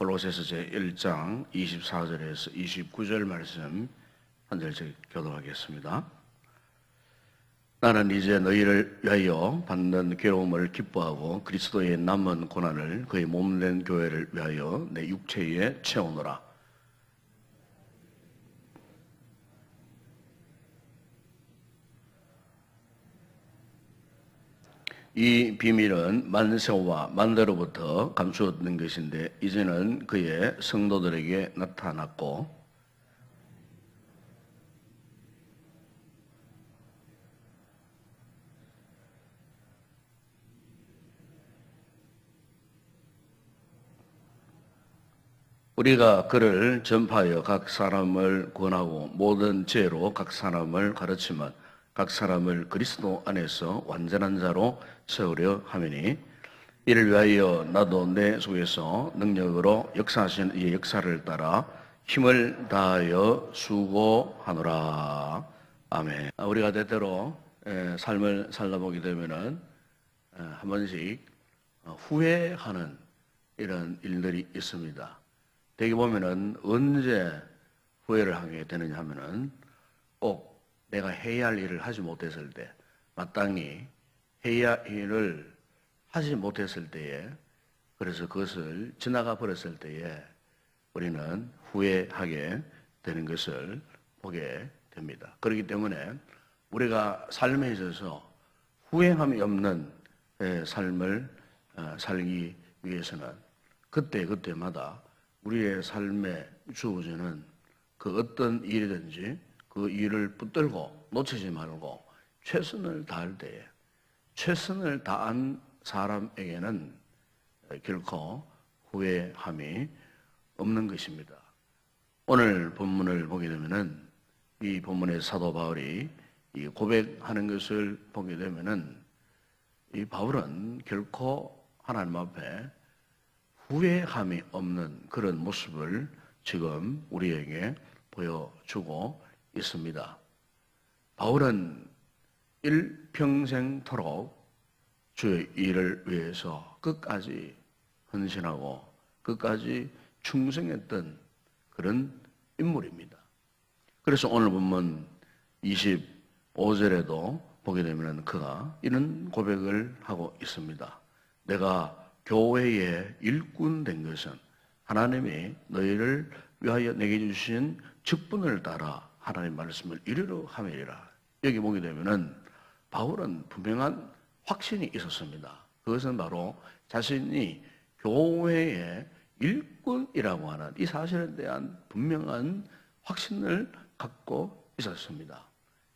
골로새서 제1장 24절에서 29절 말씀 한 절씩 교독하겠습니다. 나는 이제 너희를 위하여 받는 괴로움을 기뻐하고 그리스도의 남은 고난을 그의 몸된 교회를 위하여 내 육체에 채우노라. 이 비밀은 만세와 만대로부터 감추었던 것인데 이제는 그의 성도들에게 나타났고 우리가 그를 전파하여 각 사람을 권하고 모든 죄로 각 사람을 가르치면 각 사람을 그리스도 안에서 완전한 자로 세우려 하매니 이를 위하여 나도 내 속에서 능력으로 역사하신 이 역사를 따라 힘을 다하여 수고하노라. 아멘. 우리가 때때로 삶을 살다보게 되면은 한 번씩 후회하는 이런 일들이 있습니다. 되게 보면은 언제 후회를 하게 되느냐 하면은 꼭 내가 해야 할 일을 하지 못했을 때, 마땅히 해야 할 일을 하지 못했을 때에, 그래서 그것을 지나가 버렸을 때에 우리는 후회하게 되는 것을 보게 됩니다. 그렇기 때문에 우리가 삶에 있어서 후회함이 없는 삶을 살기 위해서는 그때마다 우리의 삶에 주어지는 그 어떤 일이든지 그 일을 붙들고 놓치지 말고 최선을 다할 때에 최선을 다한 사람에게는 결코 후회함이 없는 것입니다. 오늘 본문을 보게 되면은 이 본문의 사도 바울이 이 고백하는 것을 보게 되면은 이 바울은 결코 하나님 앞에 후회함이 없는 그런 모습을 지금 우리에게 보여주고 있습니다. 바울은 일평생토록 주의 일을 위해서 끝까지 헌신하고 끝까지 충성했던 그런 인물입니다. 그래서 오늘 본문 25절에도 보게 되면 그가 이런 고백을 하고 있습니다. 내가 교회의 일꾼 된 것은 하나님이 너희를 위하여 내게 주신 직분을 따라 하나님 말씀을 이루려 함이라. 여기 보게 되면은 바울은 분명한 확신이 있었습니다. 그것은 바로 자신이 교회의 일꾼이라고 하는 이 사실에 대한 분명한 확신을 갖고 있었습니다.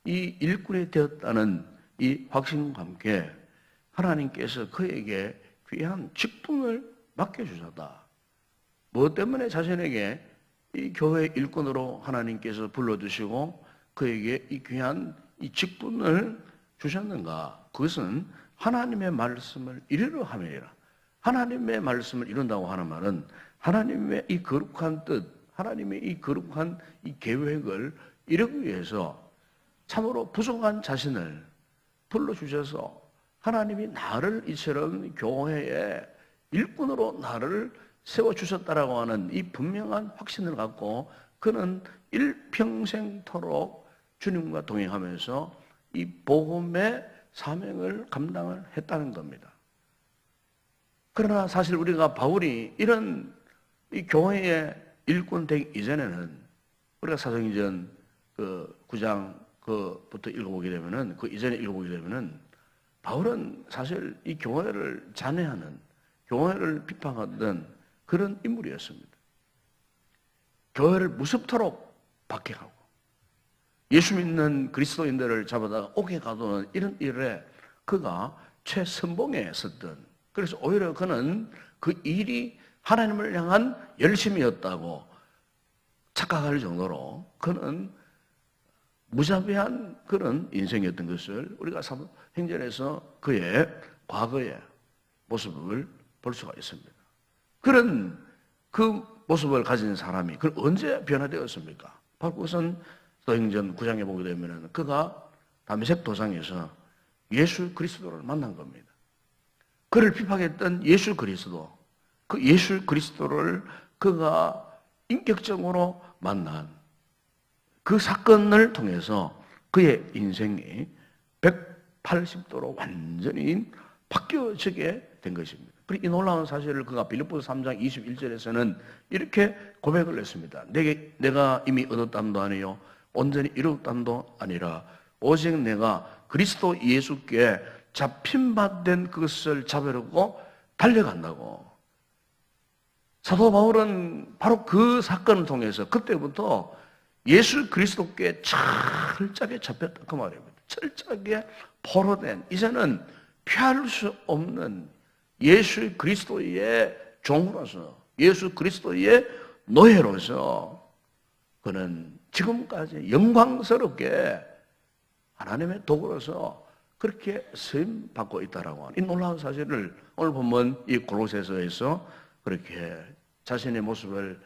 이 일꾼이 되었다는 이 확신과 함께 하나님께서 그에게 귀한 직분을 맡겨주셨다. 무엇 때문에 자신에게 이 교회 일꾼으로 하나님께서 불러주시고 그에게 이 귀한 이 직분을 주셨는가? 그것은 하나님의 말씀을 이루려 함이라. 하나님의 말씀을 이룬다고 하는 말은 하나님의 이 거룩한 뜻, 하나님의 이 거룩한 이 계획을 이루기 위해서 참으로 부족한 자신을 불러주셔서 하나님이 나를 이처럼 교회의 일꾼으로 나를 세워주셨다라고 하는 이 분명한 확신을 갖고 그는 일평생토록 주님과 동행하면서 이 복음의 사명을 감당을 했다는 겁니다. 그러나 사실 우리가 바울이 이런 이 교회의 일꾼 되기 이전에는 우리가 사도행전 그 9장 그부터 읽어보게 되면은 그 이전에 읽어보게 되면은 바울은 사실 이 교회를 잔해하는 교회를 비판하던 그런 인물이었습니다. 교회를 무섭도록 박해하고 예수 믿는 그리스도인들을 잡아다가 옥에 가두는 이런 일에 그가 최선봉에 섰던, 그래서 오히려 그는 그 일이 하나님을 향한 열심이었다고 착각할 정도로 그는 무자비한 그런 인생이었던 것을 우리가 사도행전에서 그의 과거의 모습을 볼 수가 있습니다. 그런 그 모습을 가진 사람이 그 언제 변화되었습니까? 바로 그것은 사도행전 9장에 보게 되면 그가 다메섹 도상에서 예수 그리스도를 만난 겁니다. 그를 비판했던 예수 그리스도, 그 예수 그리스도를 그가 인격적으로 만난 그 사건을 통해서 그의 인생이 180도로 완전히 바뀌어지게 된 것입니다. 그리고 이 놀라운 사실을 그가 빌립보서 3장 21절에서는 이렇게 고백을 했습니다. 내가 이미 얻었담도 아니요 온전히 이루었담도 아니라 오직 내가 그리스도 예수께 잡힌 바 된 그것을 잡으려고 달려간다고. 사도 바울은 바로 그 사건을 통해서 그때부터 예수 그리스도께 철저하게 잡혔다 그 말입니다. 철저하게 포로된, 이제는 피할 수 없는 예수 그리스도의 종으로서, 예수 그리스도의 노예로서 그는 지금까지 영광스럽게 하나님의 도구로서 그렇게 쓰임 받고 있다라고 하는 이 놀라운 사실을 오늘 보면 이 골로새서에서 그렇게 자신의 모습을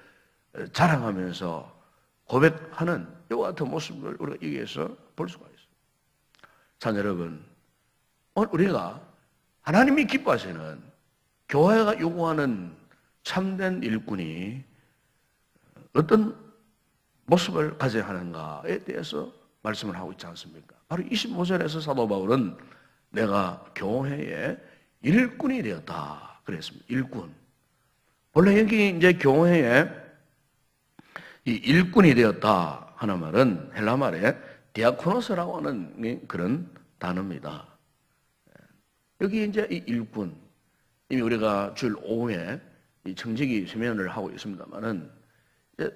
자랑하면서 고백하는 이와 같은 모습을 우리가 여기에서 볼 수가 있어요. 자, 여러분, 오늘 우리가 하나님이 기뻐하시는 교회가 요구하는 참된 일꾼이 어떤 모습을 가져야 하는가에 대해서 말씀을 하고 있지 않습니까? 바로 25절에서 사도 바울은 내가 교회의 일꾼이 되었다 그랬습니다. 일꾼. 원래 여기 이제 교회에 이 일꾼이 되었다 하는 말은 헬라 말에 디아코노스라고 하는 그런 단어입니다. 여기 이제 이 일꾼, 이미 우리가 주일 오후에 이 청지기 수면을 하고 있습니다만은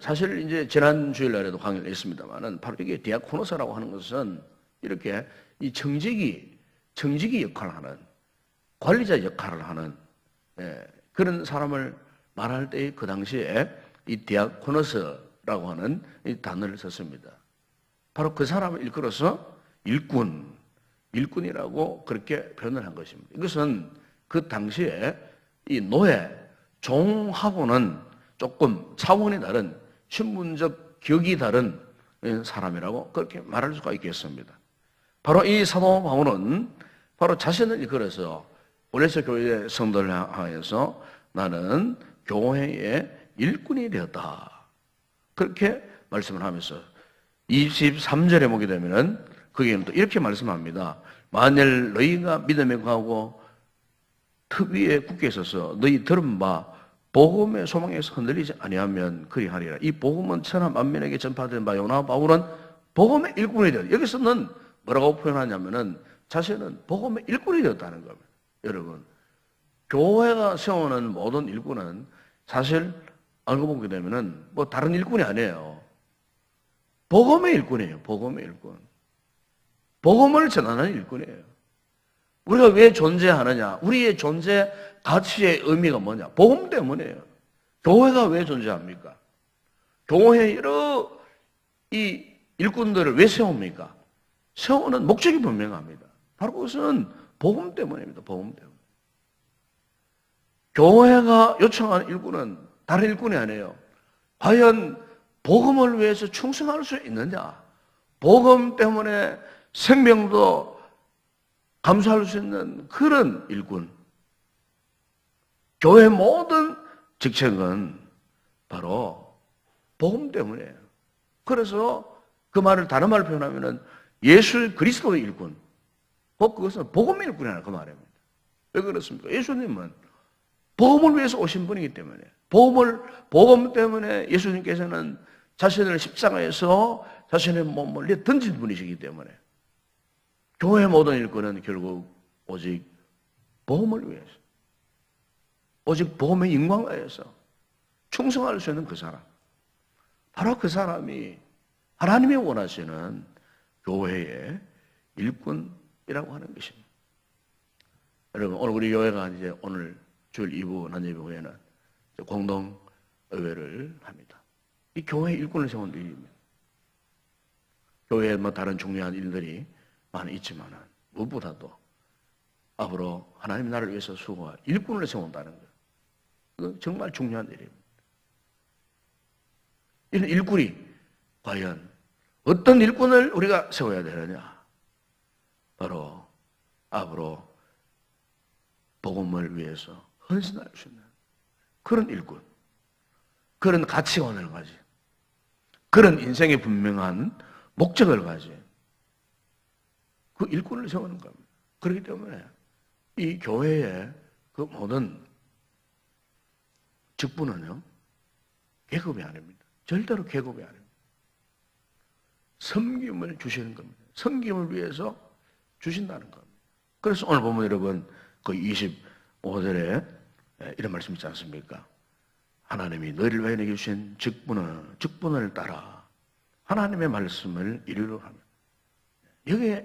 사실 이제 지난 주일날에도 강의를 했습니다만은 바로 이게 디아코노스라고 하는 것은 이렇게 이 청지기 역할을 하는 관리자 역할을 하는 그런 사람을 말할 때 그 당시에 이 디아코노스라고 하는 이 단어를 썼습니다. 바로 그 사람을 일컬어서 일꾼이라고 그렇게 표현을 한 것입니다. 이것은 그 당시에 이 노예, 종하고는 조금 차원이 다른 신분적 격이 다른 사람이라고 그렇게 말할 수가 있겠습니다. 바로 이 사도 바울은 바로 자신을 일컬어서 골로새 교회의 성도를 향해서 나는 교회의 일꾼이 되었다. 그렇게 말씀을 하면서 23절에 보게 되면은 거기에는 또 이렇게 말씀합니다. 만일 너희가 믿음에 거하고 특위에 굳게 있어서 너희 들은 바 복음의 소망에서 흔들리지 아니하면 그리하리라. 이 복음은 천하 만민에게 전파된 바요나 바울은 복음의 일꾼이 되었다. 여기서는 뭐라고 표현하냐면은 자신은 복음의 일꾼이 되었다는 겁니다. 여러분, 교회가 세우는 모든 일꾼은 사실 알고 보게 되면은 뭐 다른 일꾼이 아니에요. 복음의 일꾼이에요. 복음의 일꾼. 복음을 전하는 일꾼이에요. 우리가 왜 존재하느냐? 우리의 존재 가치의 의미가 뭐냐? 복음 때문이에요. 교회가 왜 존재합니까? 교회 여러 이 일꾼들을 왜 세웁니까? 세우는 목적이 분명합니다. 바로 그것은 복음 때문입니다. 복음 때문에. 교회가 요청하는 일꾼은 다른 일꾼이 아니에요. 과연 복음을 위해서 충성할 수 있느냐? 복음 때문에 생명도 감수할 수 있는 그런 일꾼. 교회의 모든 직책은 바로 복음 때문이에요. 그래서 그 말을 다른 말로 표현하면은 예수 그리스도의 일꾼. 그것은 복음의 일꾼이라는 그 말입니다. 왜 그렇습니까? 예수님은 복음을 위해서 오신 분이기 때문에 복음 때문에 예수님께서는 자신을 십자가에서 자신의 몸을 던진 분이시기 때문에 교회의 모든 일꾼은 결국 오직 복음을 위해서 오직 복음의 영광을 위해서 충성할 수 있는 그 사람, 바로 그 사람이 하나님이 원하시는 교회의 일꾼이라고 하는 것입니다. 여러분, 오늘 우리 교회가 이제 오늘 주일 2부 난예배 후에는 공동의회를 합니다. 이 교회의 일꾼을 세운 일입니다. 교회에 뭐 다른 중요한 일들이 많이 있지만 무엇보다도 앞으로 하나님 나라를 위해서 수고할 일꾼을 세운다는 것. 그건 정말 중요한 일입니다. 이런 일꾼이 과연 어떤 일꾼을 우리가 세워야 되느냐? 바로 앞으로 복음을 위해서 헌신할 수 있는 그런 일꾼. 그런 가치관을 가지, 그런 인생의 분명한 목적을 가지, 그 일꾼을 세우는 겁니다. 그렇기 때문에 이 교회의 그 모든 직분은요, 계급이 아닙니다. 절대로 계급이 아닙니다. 섬김을 주시는 겁니다. 섬김을 위해서 주신다는 겁니다. 그래서 오늘 보면 여러분 그 25절에 이런 말씀 있지 않습니까? 하나님이 너희를 위하여 내게 주신 직분을 따라 하나님의 말씀을 이루려 하면, 여기에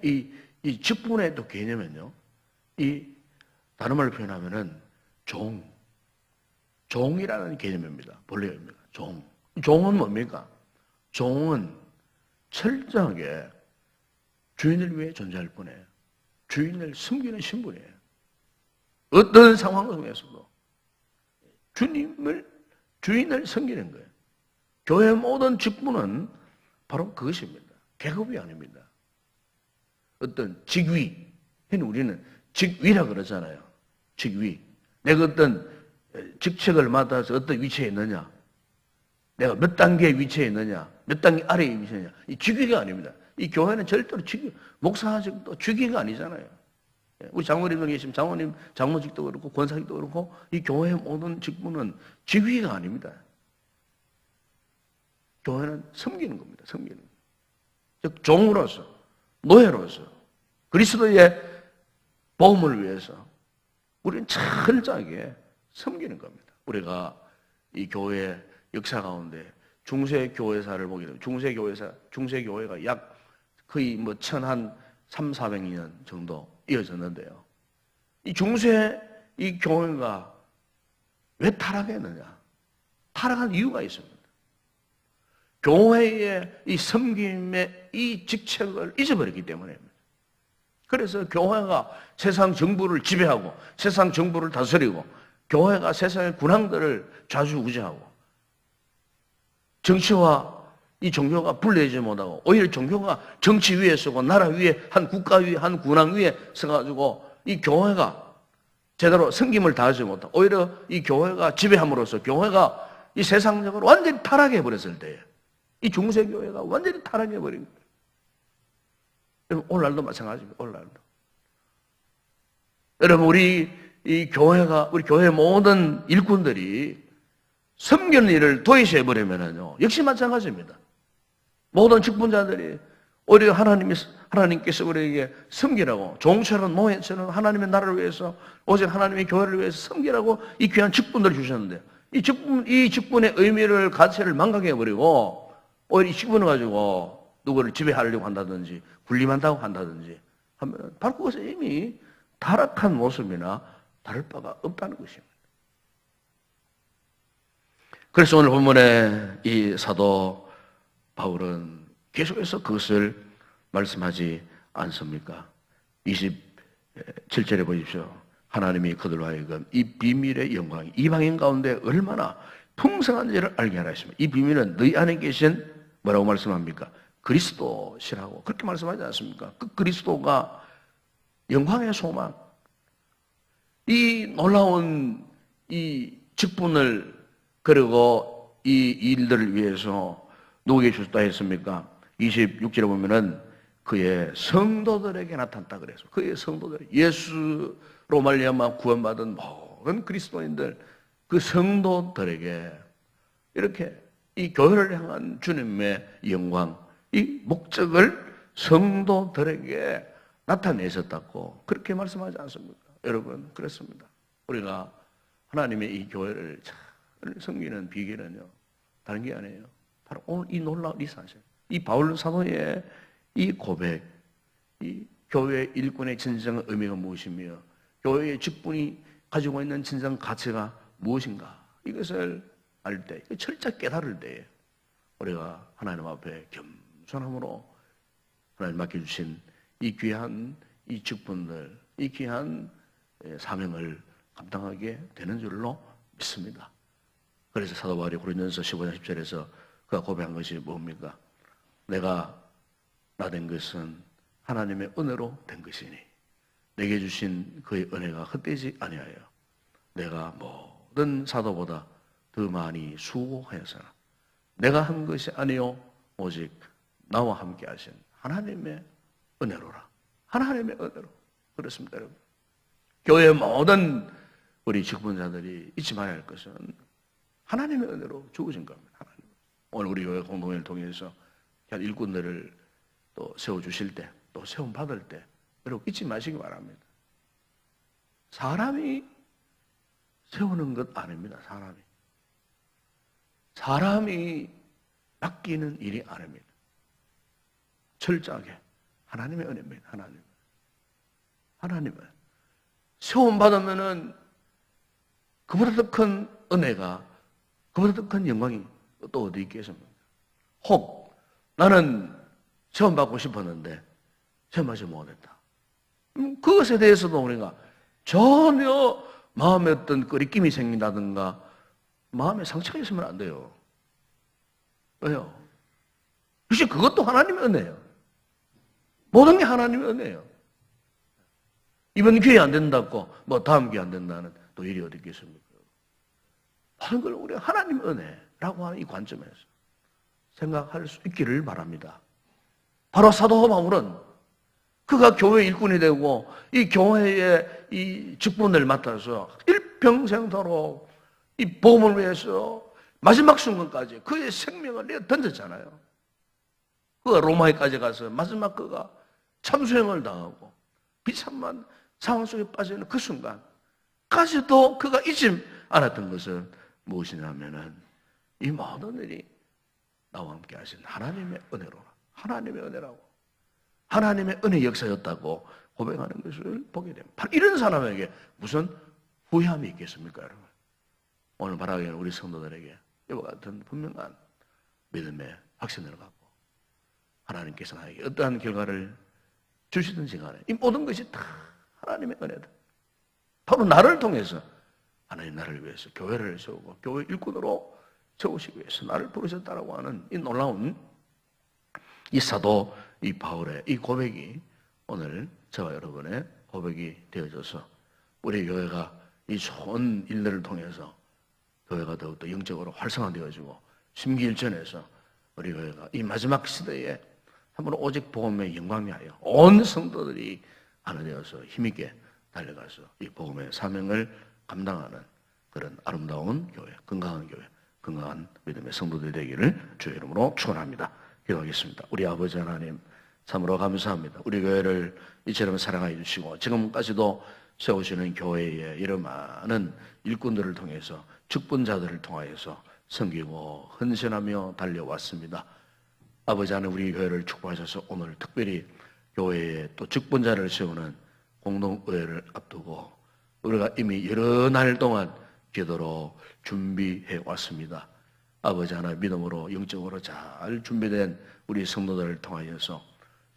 이 직분의 또 개념은요, 이 다른 말로 표현하면은 종이라는 개념입니다. 본래입니다. 종은 뭡니까? 종은 철저하게 주인을 위해 존재할 뿐이에요. 주인을 숨기는 신분이에요. 어떤 상황 속에서도 주인을 섬기는 거예요. 교회의 모든 직분은 바로 그것입니다. 계급이 아닙니다. 어떤 직위, 우리는 직위라 그러잖아요. 직위. 내가 어떤 직책을 맡아서 어떤 위치에 있느냐, 내가 몇 단계의 위치에 있느냐, 몇 단계 아래에 위치에 있느냐, 이 직위가 아닙니다. 이 교회는 절대로 목사직도 직위가 아니잖아요. 우리 장로님들 계시면 장로님, 장로직도 그렇고 권사직도 그렇고 이 교회의 모든 직분은 직위가 아닙니다. 교회는 섬기는 겁니다. 섬기는 겁니다. 즉 종으로서, 노예로서 그리스도의 복음을 위해서 우리는 철저하게 섬기는 겁니다. 우리가 이 교회 역사 가운데 중세 교회사를 보게 되면 중세 교회가 약 거의 뭐 300~400년 정도 이어졌는데요. 이 중세 이 교회가 왜 타락했느냐? 타락한 이유가 있습니다. 교회의 이 섬김의 이 직책을 잊어버렸기 때문입니다. 그래서 교회가 세상 정부를 지배하고 세상 정부를 다스리고 교회가 세상의 군왕들을 좌지우지하고 정치와 이 종교가 분리되지 못하고 오히려 종교가 정치 위에 서고 나라 위에 한 국가 위에 한 군왕 위에 서가지고 이 교회가 제대로 섬김을 다하지 못하고 오히려 이 교회가 지배함으로써 교회가 이 세상적으로 완전히 타락해버렸을 때에 이 중세교회가 완전히 타락해버린 거예요. 여러분 오늘날도 마찬가지입니다. 오늘날도. 여러분 우리 교회 모든 일꾼들이 섬기는 일을 도외시해버리면요 역시 마찬가지입니다. 모든 직분자들이 오히려 하나님께서 우리에게 섬기라고 종처럼 노예처럼 하나님의 나라를 위해서 오직 하나님의 교회를 위해서 섬기라고 이 귀한 직분들을 주셨는데 이 직분의 의미를 가치를 망각해버리고 오히려 이 직분을 가지고 누구를 지배하려고 한다든지 군림한다고 한다든지 하면 바로 그것은 이미 타락한 모습이나 다를 바가 없다는 것입니다. 그래서 오늘 본문에 이 사도 바울은 계속해서 그것을 말씀하지 않습니까? 27절에 보십시오. 하나님이 그들로 하여금 이 비밀의 영광이 이방인 가운데 얼마나 풍성한지를 알게 하라 했습니다. 이 비밀은 너희 안에 계신 뭐라고 말씀합니까? 그리스도시라고 그렇게 말씀하지 않습니까? 그 그리스도가 영광의 소망, 이 놀라운 이 직분을 그리고 이 일들을 위해서 누구에게 주셨다 했습니까? 26절에 보면은 그의 성도들에게 나타났다 그래서 그의 성도들, 예수로 말미암아 구원받은 모든 그리스도인들, 그 성도들에게 이렇게 이 교회를 향한 주님의 영광, 이 목적을 성도들에게 나타내셨다고 그렇게 말씀하지 않습니까? 여러분 그렇습니다. 우리가 하나님의 이 교회를 잘 섬기는 비결은요 다른 게 아니에요. 바로 오늘 이 놀라운 이 사실, 이 바울 사도의 이 고백, 이 교회 일꾼의 진정한 의미가 무엇이며 교회의 직분이 가지고 있는 진정 가치가 무엇인가, 이것을 알 때, 철저히 깨달을 때 우리가 하나님 앞에 겸손함으로 하나님 맡겨주신 이 귀한 이 직분들, 이 귀한 사명을 감당하게 되는 줄로 믿습니다. 그래서 사도 바울이 고린도전서 15장 10절에서 그가 고백한 것이 뭡니까? 내가 나 된 것은 하나님의 은혜로 된 것이니 내게 주신 그의 은혜가 헛되지 아니하여 내가 모든 사도보다 그 많이 수고하였으나 내가 한 것이 아니요 오직 나와 함께 하신 하나님의 은혜로라. 하나님의 은혜로. 그렇습니다, 여러분. 교회 모든 우리 직분자들이 잊지 말아야 할 것은 하나님의 은혜로 주어진 겁니다. 하나님. 오늘 우리 교회 공동회를 통해서 일꾼들을 또 세워주실 때, 또 세움 받을 때 여러분 잊지 마시기 바랍니다. 사람이 세우는 것 아닙니다. 사람이 맡기는 일이 아닙니다. 철저하게 하나님의 은혜입니다. 하나님은 세움 받으면은 그보다 더 큰 은혜가, 그보다 더 큰 영광이 또 어디 있겠습니까? 혹 나는 세움 받고 싶었는데 세움하지 못했다. 그것에 대해서도 우리가 전혀 마음에 어떤 꺼리낌이 생긴다든가 마음에 상처가 있으면 안 돼요. 왜요? 역시 그것도 하나님의 은혜예요. 모든 게 하나님의 은혜예요. 이번 기회 안 된다고 뭐 다음 기회 안 된다는 또 일이 어디 있겠습니까? 모든 걸 우리가 하나님의 은혜라고 하는 이 관점에서 생각할 수 있기를 바랍니다. 바로 사도 바울은 그가 교회 일꾼이 되고 이 교회의 이 직분을 맡아서 일평생도록 이 복음을 위해서 마지막 순간까지 그의 생명을 내어 던졌잖아요. 그가 로마에까지 가서 마지막 그가 참수행을 당하고 비참한 상황 속에 빠져있는 그 순간까지도 그가 잊지 않았던 것은 무엇이냐면은 이 모든 일이 나와 함께 하신 하나님의 은혜로라. 하나님의 은혜라고. 하나님의 은혜 역사였다고 고백하는 것을 보게 됩니다. 바로 이런 사람에게 무슨 후회함이 있겠습니까, 여러분? 오늘 바라기는 우리 성도들에게 이와 같은 분명한 믿음의 확신을 갖고 하나님께서 나에게 어떠한 결과를 주시든지 간에 이 모든 것이 다 하나님의 은혜다. 바로 나를 통해서 하나님 나를 위해서 교회를 세우고 교회 일꾼으로 세우시기 위해서 나를 부르셨다라고 하는 이 놀라운 이 사도 이 바울의 이 고백이 오늘 저와 여러분의 고백이 되어져서 우리 교회가 이 좋은 일들을 통해서 교회가 더욱더 영적으로 활성화되어지고 심기일전에서 우리 교회가 이 마지막 시대에 한번 오직 복음의 영광이 하여 온 성도들이 하나 되어서 힘있게 달려가서 이 복음의 사명을 감당하는 그런 아름다운 교회, 건강한 교회, 건강한 믿음의 성도들이 되기를 주의 이름으로 축원합니다. 기도하겠습니다. 우리 아버지 하나님 참으로 감사합니다. 우리 교회를 이처럼 사랑하여 주시고 지금까지도 세우시는 교회의 이런 많은 일꾼들을 통해서 직분자들을 통하여서 섬기고 헌신하며 달려왔습니다. 아버지 하나님 우리 교회를 축복하셔서 오늘 특별히 교회에 또 직분자를 세우는 공동의회를 앞두고 우리가 이미 여러 날 동안 기도로 준비해 왔습니다. 아버지 하나님 믿음으로 영적으로 잘 준비된 우리 성도들을 통하여서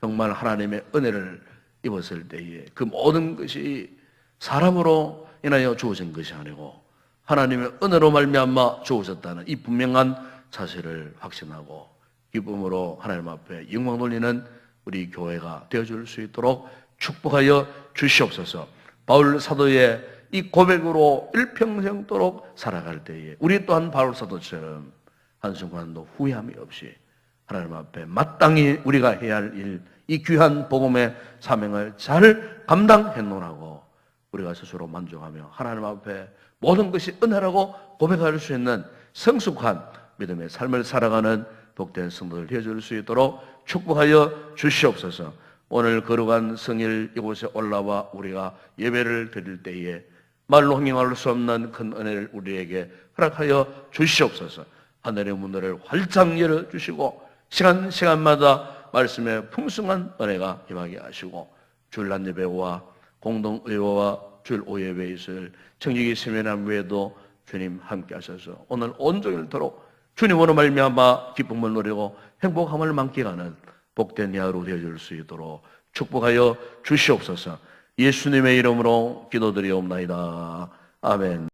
정말 하나님의 은혜를 입었을 때에 그 모든 것이 사람으로 인하여 주어진 것이 아니고 하나님의 은혜로 말미암아 주어졌다는 이 분명한 사실을 확신하고 기쁨으로 하나님 앞에 영광 돌리는 우리 교회가 되어줄 수 있도록 축복하여 주시옵소서. 바울 사도의 이 고백으로 일평생도록 살아갈 때에 우리 또한 바울 사도처럼 한순간도 후회함이 없이 하나님 앞에 마땅히 우리가 해야 할 일, 이 귀한 복음의 사명을 잘 감당했노라고 우리가 스스로 만족하며 하나님 앞에 모든 것이 은혜라고 고백할 수 있는 성숙한 믿음의 삶을 살아가는 복된 성도들 되어줄 수 있도록 축복하여 주시옵소서. 오늘 거룩한 성일 이곳에 올라와 우리가 예배를 드릴 때에 말로 형용할 수 없는 큰 은혜를 우리에게 허락하여 주시옵소서. 하늘의 문들을 활짝 열어주시고 시간마다 말씀의 풍성한 은혜가 임하게 하시고 주일 한 예배와 공동의회와 주일 오예배에 있을 청지기 세미남 외에도 주님 함께 하셔서 오늘 온종일토록 주님으로 말미암아 기쁨을 누리고 행복함을 만끽하는 복된 야로 되어줄 수 있도록 축복하여 주시옵소서. 예수님의 이름으로 기도드리옵나이다. 아멘.